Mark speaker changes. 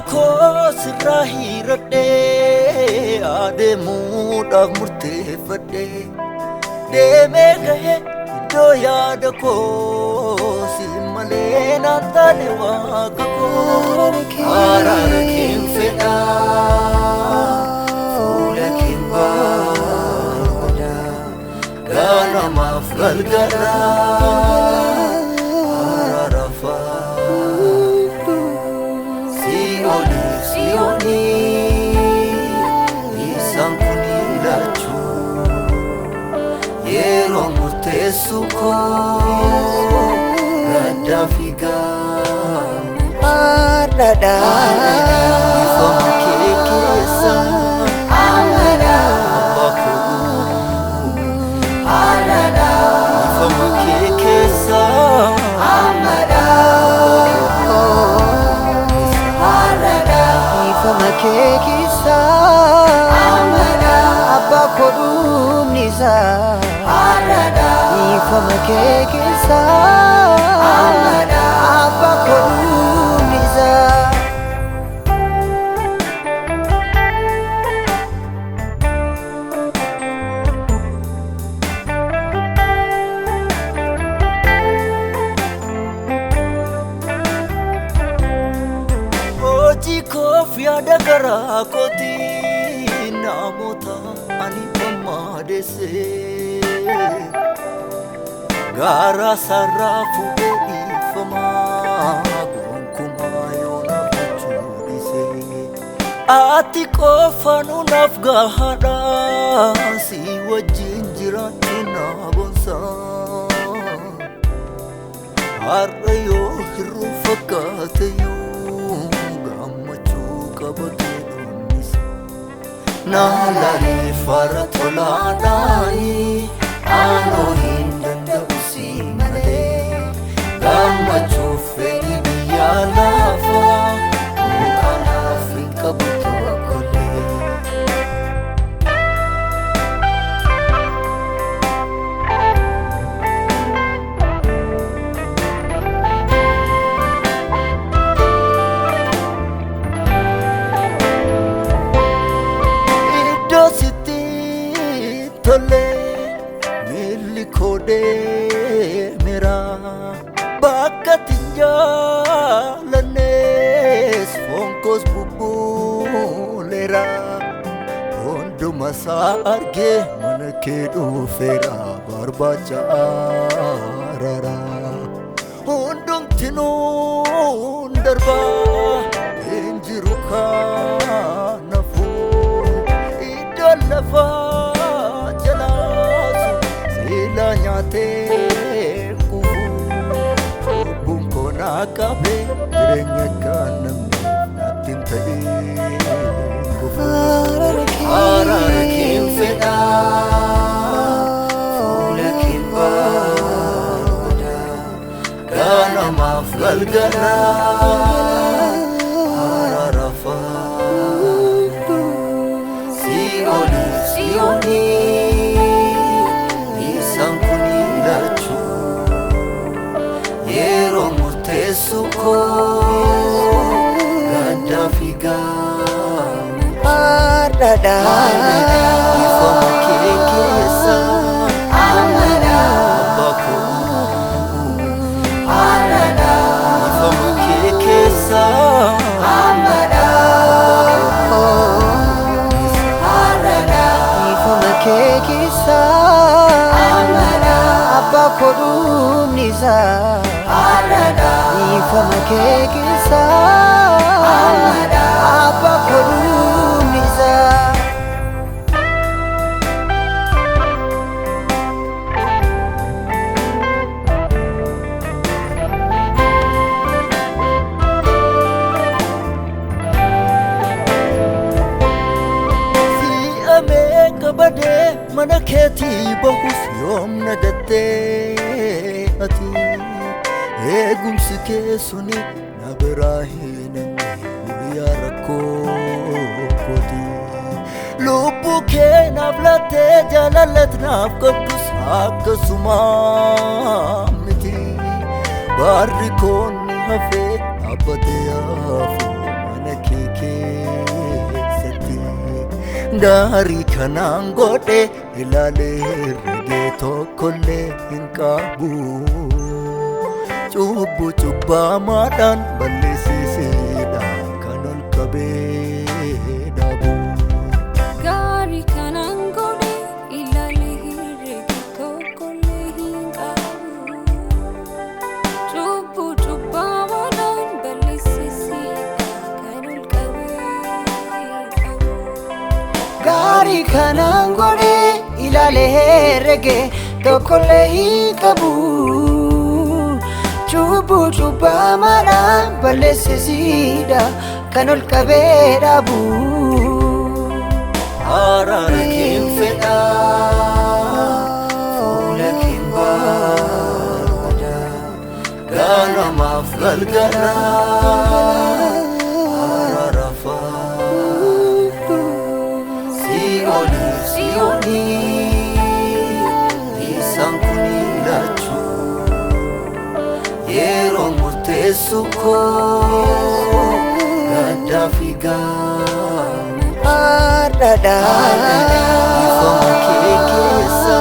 Speaker 1: Kakos rahirade ade muda murtefade de megahe do yada ko simale nantane wakako arar kim feda fula kim bada gana mafgal gara Sioni isang kunilachu yero mutesuko radafiga
Speaker 2: Arada
Speaker 1: ifama kekesa
Speaker 2: Arada
Speaker 1: baku arada ifama kekesa
Speaker 2: Kekisa Amada Abba kodum nisa Arada Ifama kekisa Amada Abba kodum nisa
Speaker 1: Kofia dagara koti namota ani pamadese gara sarafu ifama gonkumayo na pachudise ati kofanu nafgahada si wajinjira tina bonsa arrayo hirufakatayo Nalari faratolani ano hindanda usimale Gama chufeni biyalafa Mukana Afrika buto akole Tole mili kode mera bakatinja lanes fonkos bubu lera ondo masarge manakedo fera barbacha rara ondong tino darba injiruka nafu idolafa nyate kubu bunko nakabe direnge kanam natin tae kubu arar kim feda fula kim bada kana mafgal gara ararafa sioni Suko radafiga
Speaker 2: Arada
Speaker 1: ifama kekesa
Speaker 2: Amada
Speaker 1: baku arada ifama kekesa
Speaker 2: Amada Arada ifama kekisa Amada Abba kodum nisa Arada Ifama kekisa Amada Abba kodum nisa
Speaker 1: Si ame kabade manaketi bahus yom nagatte ati Egumsi kesuni nabirahin Uriya rako koti Lupu ke nablate jalalat nafkabdus akkasumamiti Barri konni hafe abade afu manake Gaarii kanaan godhe ilaalee herregee tokkollee hin qabu. Cubbuu cubbaamaadhaan balleessiseedha kan ol qabee dhabu.
Speaker 3: Gaarii kanaan godhe ilaalee herregee tokkollee hin qabu. Cubbuu cubbaamaadhaan balleessiseedha kan ol qabee dhabu.
Speaker 2: Gaarii kanaan godhe ilaalee herregee tokkollee hin qabu. Cubbuu cubbaamaadhaan balleessiseedha kan ol qabee dhabu.
Speaker 1: Araara keen fedha fuula keen barbaada ganamaaf galgala araara faana si'ooni isaan kun lachuu yeroo murteessu koo gaddaa fi gammachuu.
Speaker 2: Arada
Speaker 1: Ifama kee keessa